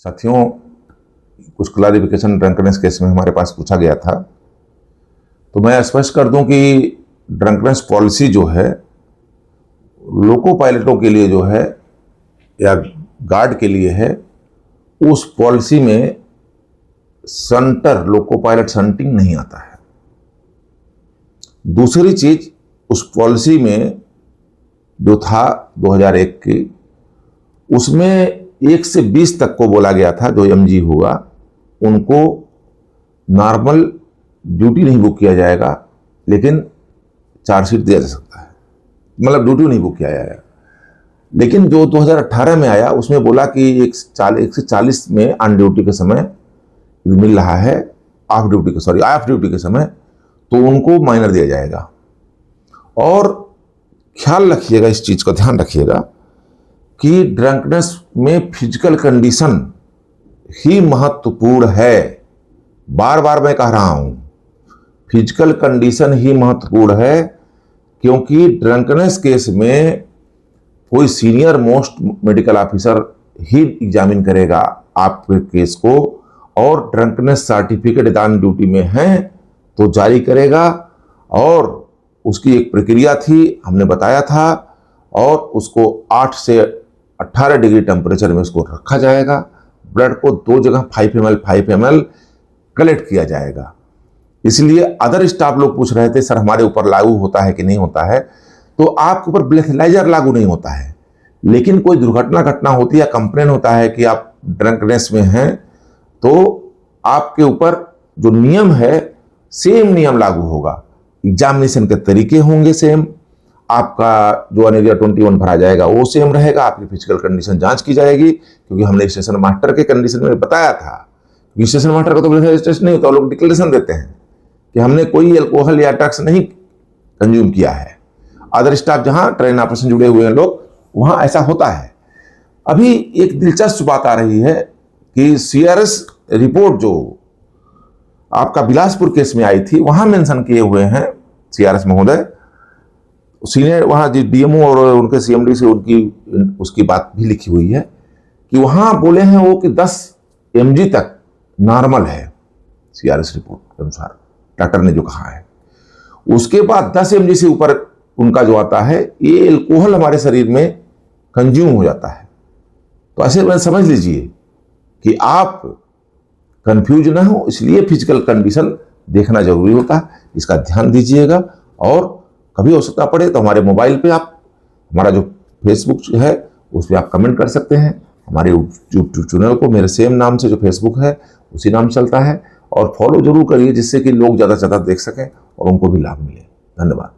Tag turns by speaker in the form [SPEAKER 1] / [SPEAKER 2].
[SPEAKER 1] साथियों, कुछ clarification drunkenness case में हमारे पास पूछा गया था, तो मैं स्पष्ट कर दूं कि ड्रंकनेस पॉलिसी जो है लोको पायलटों के लिए जो है या गार्ड के लिए है, उस पॉलिसी में संटर लोको पायलट संटिंग नहीं आता है। दूसरी चीज, उस पॉलिसी में जो था 2001 की, उसमें 1 से 20 तक को बोला गया था जो एमजी हुआ उनको नॉर्मल ड्यूटी नहीं बुक किया जाएगा, लेकिन चार्जशीट दिया जा सकता है, मतलब ड्यूटी नहीं बुक किया जाएगा। लेकिन जो 2018 में आया उसमें बोला कि 1 से 40 में ऑन ड्यूटी के समय मिल रहा है, ऑफ ड्यूटी के समय, तो उनको माइनर दिया जाएगा। और ख्याल रखिएगा, इस चीज का ध्यान रखिएगा कि ड्रंकनेस में फिजिकल कंडीशन ही महत्वपूर्ण है। बार बार मैं कह रहा हूं, फिजिकल कंडीशन ही महत्वपूर्ण है, क्योंकि ड्रंकनेस केस में कोई senior most medical officer he examine करेगा आपके केस को, और ड्रंकनेस सर्टिफिकेट ऑन ड्यूटी में है तो जारी करेगा। और उसकी एक प्रक्रिया थी, हमने बताया था, और उसको 8 से 18 डिग्री टेम्परेचर में उसको रखा जाएगा। ब्लड को 2 जगह 5 ml कलेक्ट किया जाएगा। इसलिए अदर स्टाफ लोग पूछ रहे थे, सर हमारे ऊपर लागू होता है कि नहीं होता है? तो आपके ऊपर ब्रेथलाइजर लागू नहीं होता है, लेकिन कोई दुर्घटना घटना होती है, कंप्लेन होता है कि आप ड्रंकनेस में हैं, तो आपके ऊपर जो नियम है सेम नियम लागू होगा। एग्जामिनेशन के तरीके होंगे सेम, आपका जो अनेरिया 21 भरा जाएगा वो सेम रहेगा, आपकी फिजिकल कंडीशन जांच की जाएगी, क्योंकि हमने स्टेशन मास्टर के कंडीशन में बताया था। स्टेशन मास्टर का तो रजिस्ट्रेशन नहीं होता, लोग डिक्लेरेशन देते हैं कि हमने कोई अल्कोहल या ड्रग्स नहीं कंज्यूम किया है। अदर स्टाफ जहां ट्रेन ऑपरेशन जुड़े हुए हैं लोग, वहां ऐसा होता है। अभी एक दिलचस्प बात आ रही है कि सीआरएस रिपोर्ट जो आपका बिलासपुर केस में आई थी, वहां मेंशन किए हुए हैं सीआरएस महोदय, सीनियर वहां डीएमओ और उनके सीएमडी से उसकी बात भी लिखी हुई है कि वहां बोले हैं वो कि 10 mg तक नॉर्मल है सीआरएस रिपोर्ट के अनुसार, डॉक्टर ने जो कहा है। उसके बाद 10 mg से ऊपर उनका जो आता है, ये अल्कोहल हमारे शरीर में कंज्यूम हो जाता है। तो ऐसे में समझ लीजिए कि आप कंफ्यूज ना हो, इसलिए फिजिकल कंडीशन देखना जरूरी होता है, इसका ध्यान दीजिएगा। और कभी आवश्यकता पड़े तो हमारे मोबाइल पे आप हमारा जो फेसबुक है उस पर आप कमेंट कर सकते हैं। हमारे यूट्यूब चैनल को मेरे सेम नाम से जो फेसबुक है उसी नाम चलता है, और फॉलो जरूर करिए, जिससे कि लोग ज़्यादा से ज़्यादा देख सकें और उनको भी लाभ मिले। धन्यवाद।